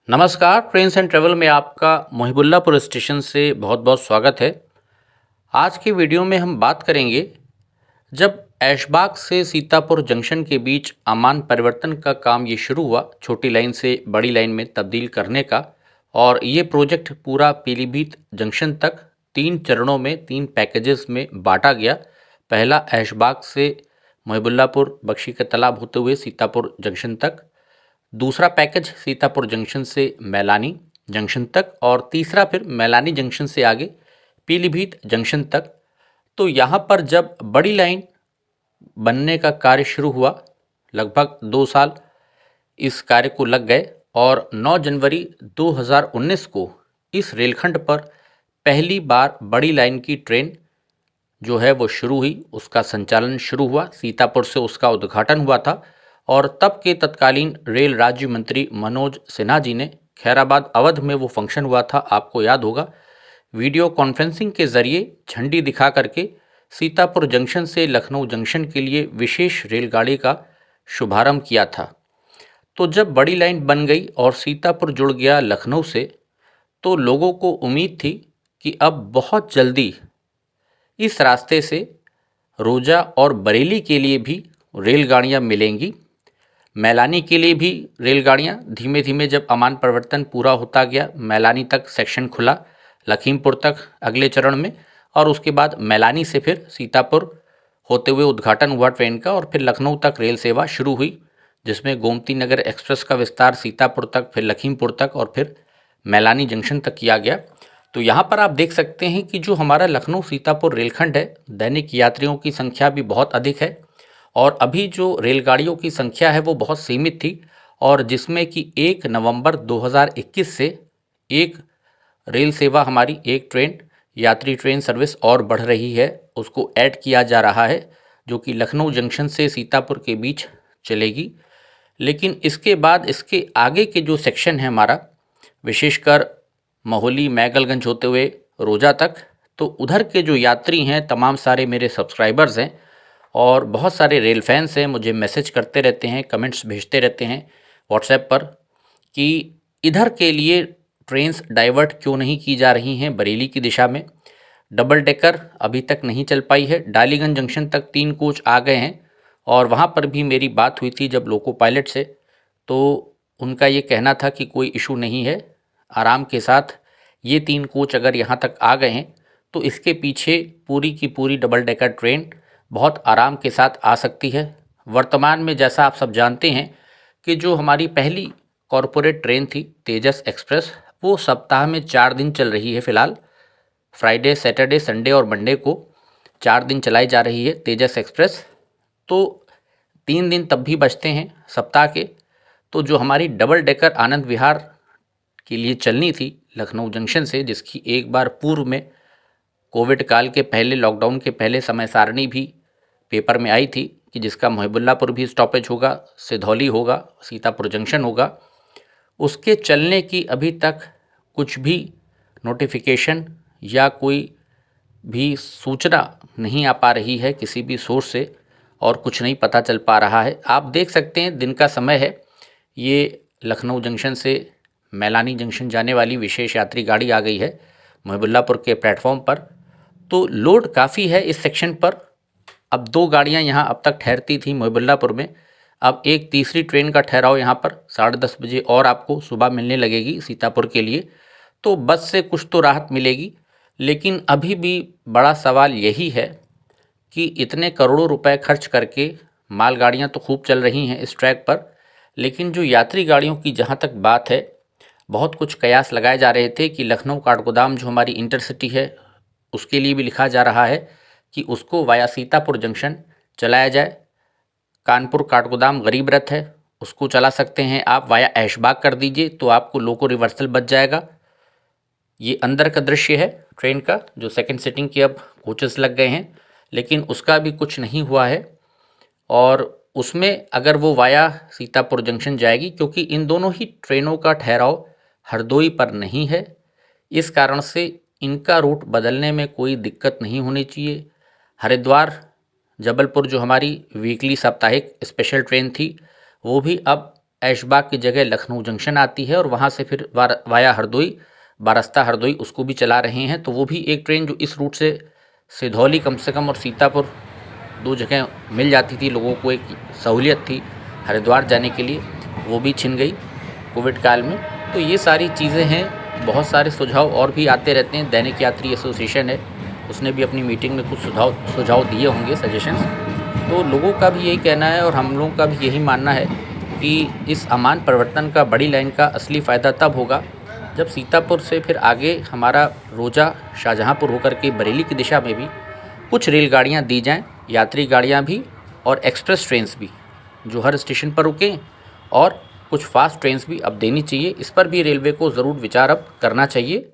नमस्कार, trains and travel में आपका मोहिबुल्लापुर स्टेशन से बहुत बहुत स्वागत है। आज की वीडियो में हम बात करेंगे जब ऐशबाग से सीतापुर जंक्शन के बीच अमान परिवर्तन का काम ये शुरू हुआ, छोटी लाइन से बड़ी लाइन में तब्दील करने का, और ये प्रोजेक्ट पूरा पीलीभीत जंक्शन तक 3 चरणों में 3 पैकेजेस में बांटा गया। पहला ऐशबाग से मोहिबुल्लापुर बख्शी का तालाब होते हुए सीतापुर जंक्शन तक, दूसरा पैकेज सीतापुर जंक्शन से मैलानी जंक्शन तक, और तीसरा फिर मैलानी जंक्शन से आगे पीलीभीत जंक्शन तक। तो यहाँ पर जब बड़ी लाइन बनने का कार्य शुरू हुआ, लगभग 2 साल इस कार्य को लग गए, और 9 जनवरी 2019 को इस रेलखंड पर पहली बार बड़ी लाइन की ट्रेन जो है वो शुरू हुई, उसका संचालन शुरू हुआ। सीतापुर से उसका उद्घाटन हुआ था, और तब के तत्कालीन रेल राज्य मंत्री मनोज सिन्हा जी ने खैराबाद अवध में वो फंक्शन हुआ था, आपको याद होगा, वीडियो कॉन्फ्रेंसिंग के जरिए झंडी दिखा करके सीतापुर जंक्शन से लखनऊ जंक्शन के लिए विशेष रेलगाड़ी का शुभारंभ किया था। तो जब बड़ी लाइन बन गई और सीतापुर जुड़ गया लखनऊ से, तो लोगों को उम्मीद थी कि अब बहुत जल्दी इस रास्ते से रोजा और बरेली के लिए भी रेलगाड़ियाँ मिलेंगी। मैलानी के लिए भी रेलगाड़ियाँ धीमे धीमे जब अमान परिवर्तन पूरा होता गया, मैलानी तक सेक्शन खुला, लखीमपुर तक अगले चरण में, और उसके बाद मैलानी से फिर सीतापुर होते हुए उद्घाटन हुआ ट्रेन का, और फिर लखनऊ तक रेल सेवा शुरू हुई, जिसमें गोमती नगर एक्सप्रेस का विस्तार सीतापुर तक, फिर लखीमपुर तक, और फिर मैलानी जंक्शन तक किया गया। तो यहाँ पर आप देख सकते हैं कि जो हमारा लखनऊ सीतापुर रेलखंड है, दैनिक यात्रियों की संख्या भी बहुत अधिक है, और अभी जो रेलगाड़ियों की संख्या है वो बहुत सीमित थी, और जिसमें कि 1 नवंबर 2021 से एक रेल सेवा हमारी, एक ट्रेन, यात्री ट्रेन सर्विस और बढ़ रही है, उसको ऐड किया जा रहा है, जो कि लखनऊ जंक्शन से सीतापुर के बीच चलेगी। लेकिन इसके बाद इसके आगे के जो सेक्शन है हमारा, विशेषकर महोली मैगलगंज होते हुए रोजा तक, तो उधर के जो यात्री हैं, तमाम सारे मेरे सब्सक्राइबर्स हैं और बहुत सारे रेल फैंस हैं, मुझे मैसेज करते रहते हैं, कमेंट्स भेजते रहते हैं व्हाट्सएप पर कि इधर के लिए ट्रेन्स डाइवर्ट क्यों नहीं की जा रही हैं बरेली की दिशा में। डबल डेकर अभी तक नहीं चल पाई है। डालीगंज जंक्शन तक 3 कोच आ गए हैं, और वहाँ पर भी मेरी बात हुई थी जब लोको पायलट से, तो उनका ये कहना था कि कोई इशू नहीं है, आराम के साथ ये 3 कोच अगर यहाँ तक आ गए हैं तो इसके पीछे पूरी की पूरी डबल डेकर ट्रेन बहुत आराम के साथ आ सकती है। वर्तमान में जैसा आप सब जानते हैं कि जो हमारी पहली कॉरपोरेट ट्रेन थी तेजस एक्सप्रेस, वो सप्ताह में 4 दिन चल रही है फ़िलहाल। फ्राइडे, सैटरडे, संडे और मंडे को 4 दिन चलाई जा रही है तेजस एक्सप्रेस। तो 3 दिन तब भी बचते हैं सप्ताह के। तो जो हमारी डबल डेकर आनंद विहार के लिए चलनी थी लखनऊ जंक्शन से, जिसकी एक बार पूर्व में कोविड काल के पहले, लॉकडाउन के पहले समय सारणी भी पेपर में आई थी कि जिसका मोहिबुल्लापुर भी स्टॉपेज होगा, सिधौली होगा, सीतापुर जंक्शन होगा, उसके चलने की अभी तक कुछ भी नोटिफिकेशन या कोई भी सूचना नहीं आ पा रही है किसी भी सोर्स से, और कुछ नहीं पता चल पा रहा है। आप देख सकते हैं दिन का समय है, ये लखनऊ जंक्शन से मैलानी जंक्शन जाने वाली विशेष यात्री गाड़ी आ गई है मोहिबुल्लापुर के प्लेटफॉर्म पर। तो लोड काफ़ी है इस सेक्शन पर। अब 2 गाड़ियां यहाँ अब तक ठहरती थी मोहिबुल्लापुर में, अब एक तीसरी ट्रेन का ठहराव यहाँ पर 10:30 बजे और आपको सुबह मिलने लगेगी सीतापुर के लिए। तो बस से कुछ तो राहत मिलेगी, लेकिन अभी भी बड़ा सवाल यही है कि इतने करोड़ों रुपए खर्च करके मालगाड़ियाँ तो खूब चल रही हैं इस ट्रैक पर, लेकिन जो यात्री गाड़ियों की जहाँ तक बात है, बहुत कुछ कयास लगाए जा रहे थे कि लखनऊ काठगोदाम जो हमारी इंटरसिटी है, उसके लिए भी लिखा जा रहा है कि उसको वाया सीतापुर जंक्शन चलाया जाए। कानपुर काठगोदाम गरीब रथ है, उसको चला सकते हैं आप, वाया ऐशबाग कर दीजिए तो आपको लोको रिवर्सल बच जाएगा। ये अंदर का दृश्य है ट्रेन का, जो सेकंड सीटिंग की अब कोचेस लग गए हैं, लेकिन उसका भी कुछ नहीं हुआ है। और उसमें अगर वो वाया सीतापुर जंक्शन जाएगी, क्योंकि इन दोनों ही ट्रेनों का ठहराव हरदोई पर नहीं है, इस कारण से इनका रूट बदलने में कोई दिक्कत नहीं होनी चाहिए। हरिद्वार जबलपुर जो हमारी वीकली साप्ताहिक स्पेशल ट्रेन थी, वो भी अब ऐशबाग की जगह लखनऊ जंक्शन आती है और वहाँ से फिर वाया हरदोई, बारस्ता हरदोई उसको भी चला रहे हैं। तो वो भी एक ट्रेन जो इस रूट से सिधौली कम से कम और सीतापुर 2 जगह मिल जाती थी, लोगों को एक सहूलियत थी हरिद्वार जाने के लिए, वो भी छिन गई कोविड काल में। तो ये सारी चीज़ें हैं। बहुत सारे सुझाव और भी आते रहते हैं। दैनिक यात्री एसोसिएशन है, उसने भी अपनी मीटिंग में कुछ सुझाव दिए होंगे, सजेशंस। तो लोगों का भी यही कहना है और हम लोगों का भी यही मानना है कि इस अमान परिवर्तन का बड़ी लाइन का असली फ़ायदा तब होगा जब सीतापुर से फिर आगे हमारा रोजा शाहजहाँपुर होकर के बरेली की दिशा में भी कुछ रेलगाड़ियाँ दी जाएं, यात्री गाड़ियाँ भी और एक्सप्रेस ट्रेन्स भी, जो हर स्टेशन पर रुकें, और कुछ फास्ट ट्रेन्स भी अब देनी चाहिए। इस पर भी रेलवे को ज़रूर विचार अब करना चाहिए।